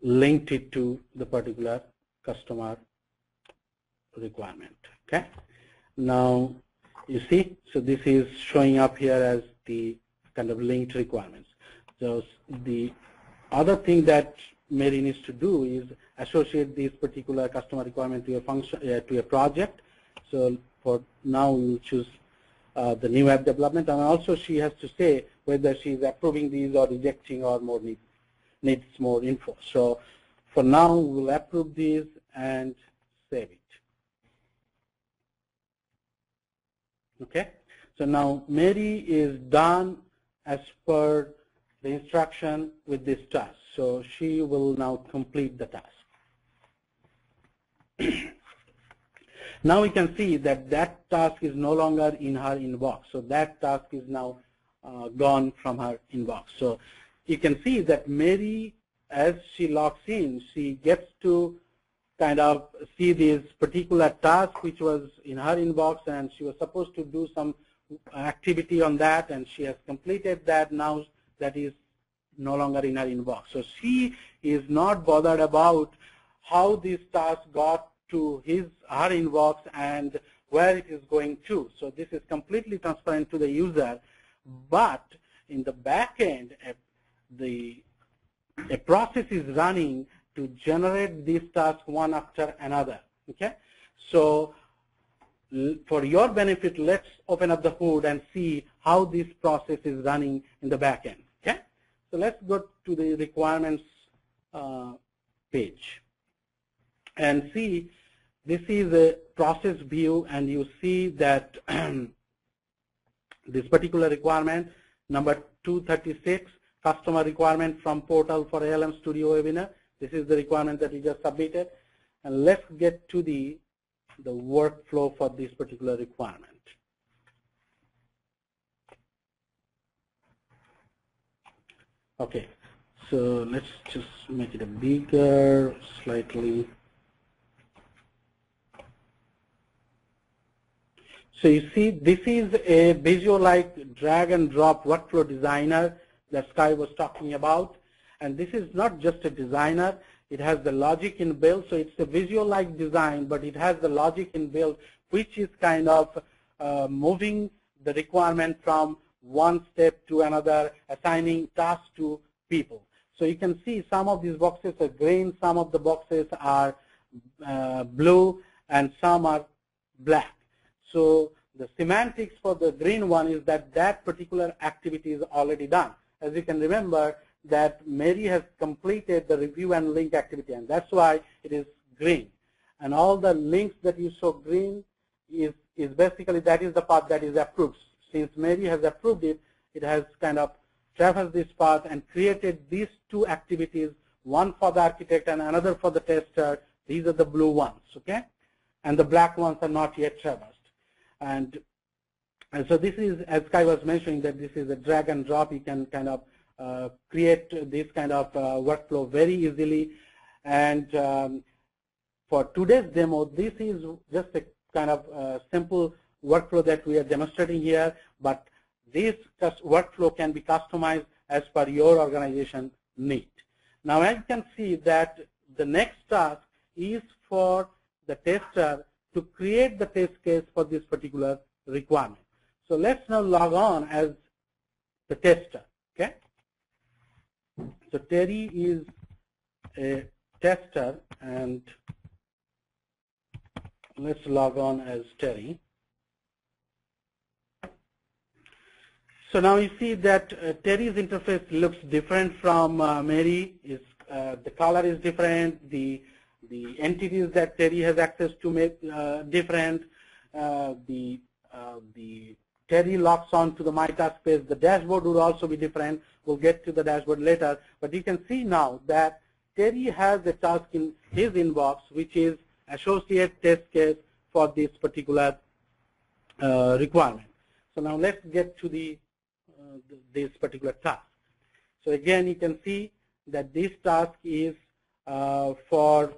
linked it to the particular customer requirement. Okay. Now you see, so this is showing up here as the kind of linked requirements. So the other thing that Mary needs to do is associate this particular customer requirement to a function, to a project. So for now, we will choose the new app development, and also she has to say whether she is approving these or rejecting or more needs more info. So for now, we will approve these and save it. Okay. So now Mary is done as per the instruction with this task. So she will now complete the task. Now we can see that that task is no longer in her inbox. So that task is now gone from her inbox. So you can see that Mary, as she logs in, she gets to kind of see this particular task which was in her inbox, and she was supposed to do some activity on that, and she has completed that. Now that is no longer in her inbox. So she is not bothered about how this task got to her inbox and where it is going to. So this is completely transparent to the user, but in the back end, a process is running to generate these tasks one after another. Okay, so for your benefit, let's open up the hood and see how this process is running in the back end. Okay, so let's go to the requirements page and see. This is a process view, and you see that this particular requirement, number 236, customer requirement from portal for ALM Studio webinar. This is the requirement that we just submitted. And let's get to the workflow for this particular requirement. Okay, so let's just make it a bigger slightly. So you see, this is a visual-like drag and drop workflow designer that Sky was talking about. And this is not just a designer, it has the logic inbuilt. So it's a visual-like design, but it has the logic inbuilt, which is kind of moving the requirement from one step to another, assigning tasks to people. So you can see some of these boxes are green, some of the boxes are blue, and some are black. So the semantics for the green one is that that particular activity is already done. As you can remember, that Mary has completed the review and link activity, and that's why it is green. And all the links that you saw green is basically, that is the path that is approved. Since Mary has approved it, it has kind of traversed this path and created these two activities, one for the architect and another for the tester. These are the blue ones, okay? And the black ones are not yet traversed. And so this is, as Sky was mentioning, that this is a drag and drop. You can kind of create this kind of workflow very easily. And for today's demo, this is just a kind of simple workflow that we are demonstrating here, but this workflow can be customized as per your organization need. Now, as you can see that the next task is for the tester to create the test case for this particular requirement. So let's now log on as the tester, okay? So Terry is a tester, and let's log on as Terry. So now you see that Terry's interface looks different from Mary. The color is different. The entities that Terry has access to make different. The Terry logs on to the My Task page. The dashboard will also be different. We'll get to the dashboard later. But you can see now that Terry has a task in his inbox, which is associate test case for this particular requirement. So now let's get to this particular task. So again, you can see that this task is for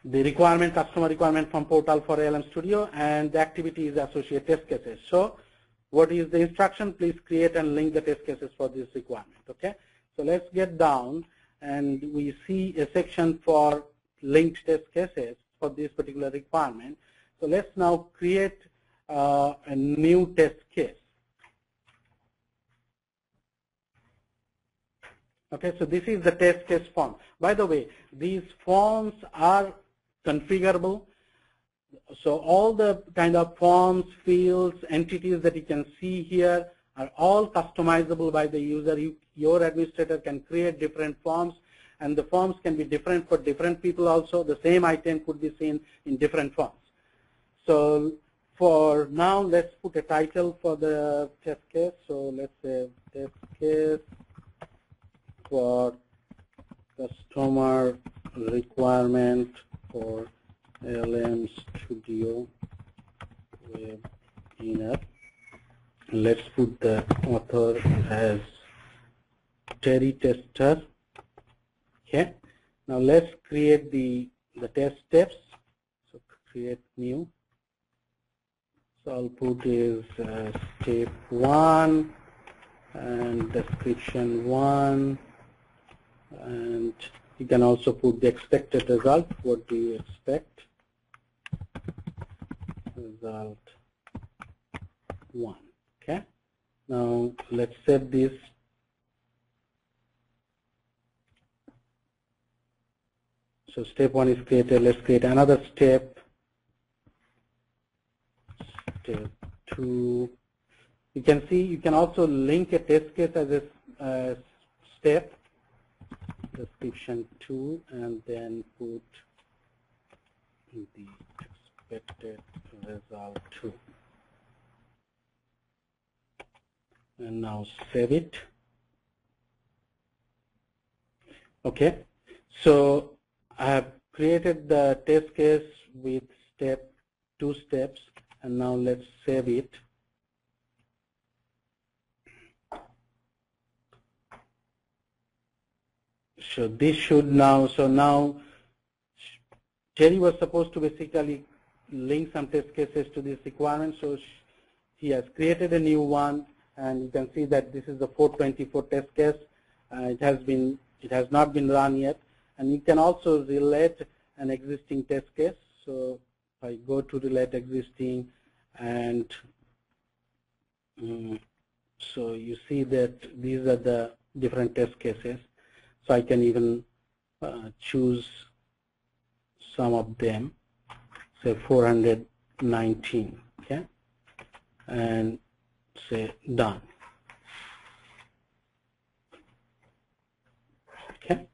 the requirement, customer requirement from portal for ALM Studio, and the activity is associate test cases. So what is the instruction? Please create and link the test cases for this requirement. Okay, so let's get down, and we see a section for linked test cases for this particular requirement. So let's now create a new test case. Okay, so this is the test case form. By the way, these forms are configurable. So all the kind of forms, fields, entities that you can see here are all customizable by the user. Your administrator can create different forms, and the forms can be different for different people also. The same item could be seen in different forms. So for now, let's put a title for the test case. So let's say test case for customer requirement for ALM Studio webinar. Let's put the author as Terry Tester. Okay. Now let's create the test steps. So create new. So I'll put is step 1 and description 1, and you can also put the expected result. What do you expect? Result 1. Okay. Now let's save this. So step 1 is created. Let's create another step. Step 2. You can see you can also link a test case as a step. Description 2, and then put the expected result 2. And now save it. Okay. So I have created the test case with 2 steps, and now let's save it. So this should now, so now Terry was supposed to basically link some test cases to this requirement. So he has created a new one, and you can see that this is the 424 test case. It has not been run yet, and you can also relate an existing test case. So if I go to relate existing, and so you see that these are the different test cases. So I can even choose some of them, say 419, okay, and say done. Okay,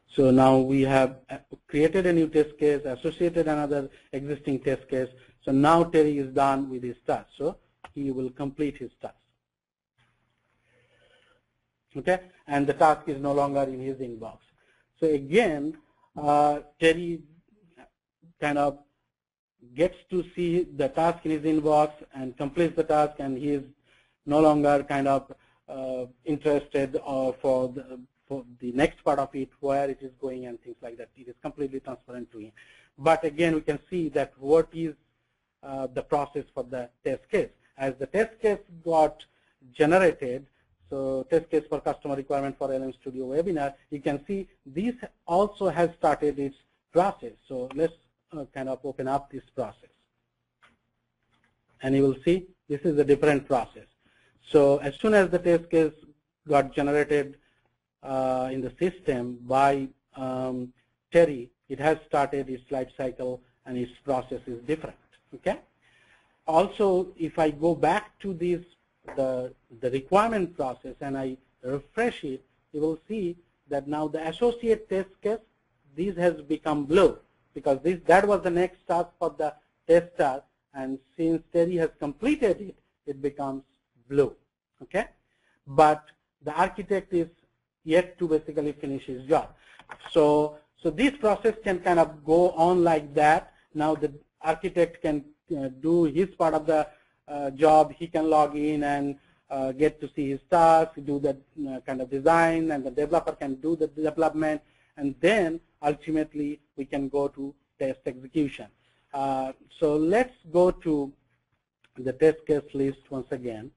so now we have created a new test case, associated another existing test case. So now Terry is done with his task. So he will complete his task. Okay, and the task is no longer in his inbox. So again, Terry kind of gets to see the task in his inbox and completes the task, and he is no longer kind of interested for the next part of it, where it is going and things like that. It is completely transparent to him. But again, we can see that what is the process for the test case. As the test case got generated, so test case for customer requirement for ALM Studio webinar, you can see this also has started its process. So let's kind of open up this process. And you will see this is a different process. So as soon as the test case got generated in the system by Terry, it has started its life cycle, and its process is different. Okay. Also, if I go back to this the requirement process and I refresh it, you will see that now the associate test case, this has become blue, because that was the next task for the tester, and since Terry has completed it, it becomes blue. Okay, but the architect is yet to basically finish his job. So this process can kind of go on like that. Now the architect can do his part of the job. He can log in and get to see his task, do the kind of design, and the developer can do the development, and then ultimately we can go to test execution. So let's go to the test case list once again.